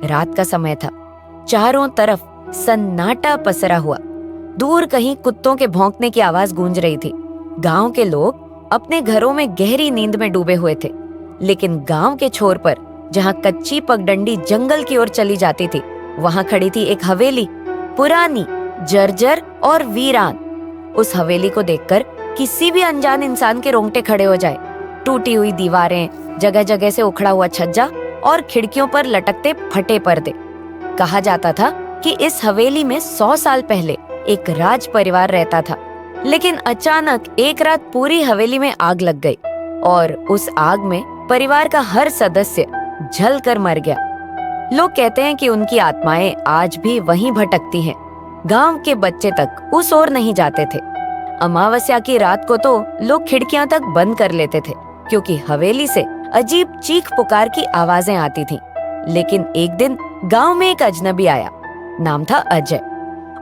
रात का समय था। चारों तरफ सन्नाटा पसरा हुआ। दूर कहीं कुत्तों के भौंकने की आवाज गूंज रही थी। गांव के लोग अपने घरों में गहरी नींद में डूबे हुए थे, लेकिन गांव के छोर पर जहां कच्ची पगडंडी जंगल की ओर चली जाती थी, वहां खड़ी थी एक हवेली, पुरानी, जर्जर और वीरान। उस हवेली को देखकर किसी भी अनजान इंसान के रोंगटे खड़े हो जाए। टूटी हुई दीवारें, जगह जगह से उखड़ा हुआ छज्जा और खिड़कियों पर लटकते फटे पर्दे। कहा जाता था कि इस हवेली में 100 साल पहले एक राज परिवार रहता था, लेकिन अचानक एक रात पूरी हवेली में आग लग गई और उस आग में परिवार का हर सदस्य जल कर मर गया। लोग कहते हैं कि उनकी आत्माएं आज भी वहीं भटकती हैं। गांव के बच्चे तक उस ओर नहीं जाते थे। अमावस्या की रात को तो लोग खिड़कियां तक बंद कर लेते थे, क्योंकि हवेली से अजीब चीख पुकार की आवाजें आती थीं। लेकिन एक दिन गांव में एक अजनबी आया। नाम था अजय।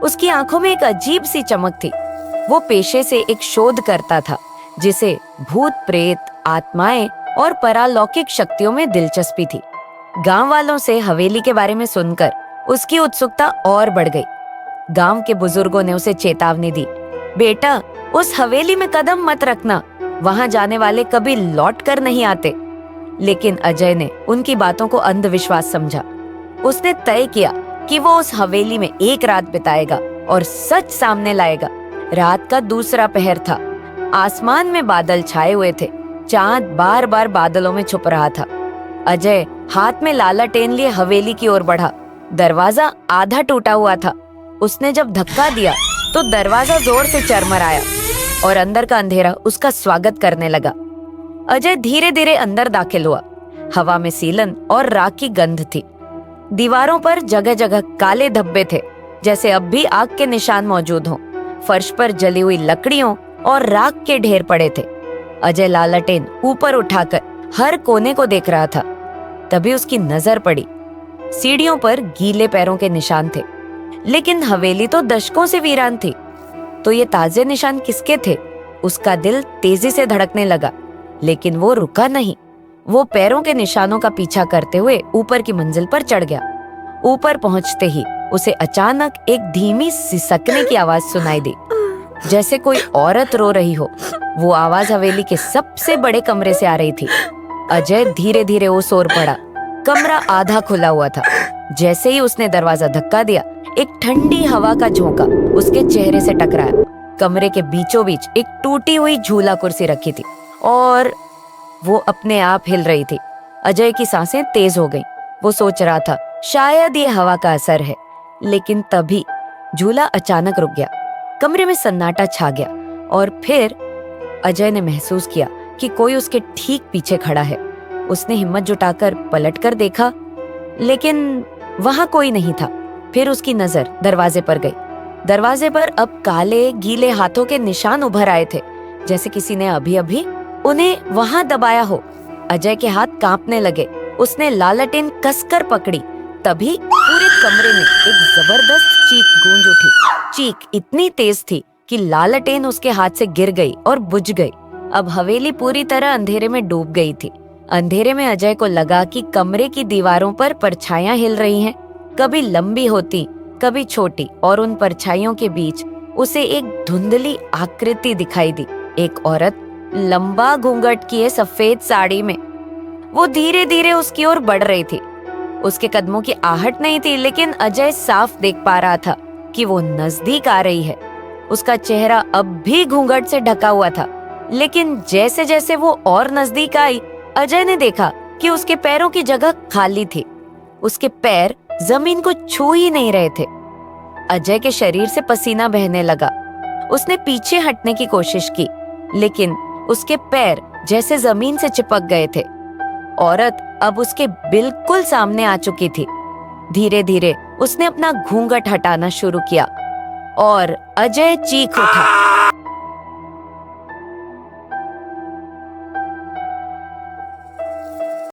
उसकी आंखों में एक अजीब सी चमक थी। वो पेशे से एक शोध करता था, जिसे भूत प्रेत, आत्माएं और परालौकिक शक्तियों में दिलचस्पी थी। गांव वालों से हवेली के बारे में सुनकर उसकी उत्सुकता और बढ़ गई। गांव के बुजुर्गों ने उसे चेतावनी दी, बेटा, उस हवेली में कदम मत रखना, वहां जाने वाले कभी लौट कर नहीं आते। लेकिन अजय ने उनकी बातों को अंधविश्वास समझा। उसने तय किया कि वो उस हवेली में एक रात बिताएगा और सच सामने लाएगा। रात का दूसरा पहर था। आसमान में बादल छाए हुए थे। चांद बार बार बादलों में छुप रहा था। अजय हाथ में लालटेन लिए हवेली की ओर बढ़ा। दरवाजा आधा टूटा हुआ था। उसने जब धक्का दिया तो दरवाजा जोर से चरमराया और अंदर का अंधेरा उसका स्वागत करने लगा। अजय धीरे धीरे अंदर दाखिल हुआ। हवा में सीलन और राख की गंध थी। दीवारों पर जगह जगह काले धब्बे थे, जैसे अब भी आग के निशान मौजूद हों। फर्श पर जली हुई लकड़ियों और राख के ढेर पड़े थे। अजय लालटेन ऊपर उठाकर हर कोने को देख रहा था। तभी उसकी नजर पड़ी। सीढ़ियों पर गीले पैरों के निशान थे, लेकिन हवेली तो दशकों से वीरान थी। तो ये ताजे निशान किसके थे? उसका दिल तेजी से धड़कने लगा, लेकिन वो रुका नहीं। वो पैरों के निशानों का पीछा करते हुए ऊपर की मंजिल पर चढ़ गया। ऊपर पहुंचते ही उसे अचानक एक धीमी सिसकने की आवाज सुनाई दी, जैसे कोई औरत रो रही हो। वो आवाज हवेली के सबसे बड़े कमरे से आ रही थी। अजय धीरे धीरे उस ओर बढ़ा। कमरा आधा खुला हुआ था। जैसे ही उसने दरवाजा धक्का दिया, एक ठंडी हवा का झोंका उसके चेहरे से टकराया। कमरे के बीचों बीच एक टूटी हुई झूला कुर्सी रखी थी और वो अपने आप हिल रही थी। अजय की सांसें तेज हो गईं। वो सोच रहा था शायद ये हवा का असर है, लेकिन तभी झूला अचानक रुक गया। कमरे में सन्नाटा छा गया और फिर अजय ने महसूस किया कि कोई उसके ठीक पीछे खड़ा है। उसने हिम्मत जुटाकर पलट कर देखा, लेकिन वहां कोई नहीं था। फिर उसकी नजर दरवाजे पर गई। दरवाजे पर अब काले गीले हाथों के निशान उभर आए थे, जैसे किसी ने अभी अभी उन्हें वहां दबाया हो। अजय के हाथ कांपने लगे। उसने लालटेन कसकर पकड़ी। तभी पूरे कमरे में एक जबरदस्त चीख गूंज उठी। चीख इतनी तेज थी कि लालटेन उसके हाथ से गिर गई और बुझ गई। अब हवेली पूरी तरह अंधेरे में डूब गई थी। अंधेरे में अजय को लगा कि कमरे की दीवारों पर परछाइयां हिल रही हैं, कभी लंबी होती, कभी छोटी, और उन परछाइयों के बीच उसे एक धुंधली आकृति दिखाई दी। एक औरत लंबा घूंघट किए सफेद साड़ी में। वो धीरे धीरे उसकी ओर बढ़ रही थी। उसके कदमों की आहट नहीं थी, लेकिन अजय साफ देख पा रहा था कि वो नजदीक आ रही है। उसका चेहरा अब भी घूंघट से ढका हुआ था, लेकिन जैसे जैसे वो और नजदीक आई, अजय ने देखा कि उसके पैरों की जगह खाली थी। उसके पैर जमीन को छू ही नहीं रहे थे। अजय के शरीर से पसीना बहने लगा। उसने पीछे हटने की कोशिश की, लेकिन उसके पैर जैसे जमीन से चिपक गए थे। औरत अब उसके बिल्कुल सामने आ चुकी थी। धीरे धीरे उसने अपना घूंघट हटाना शुरू किया और अजय चीख उठा।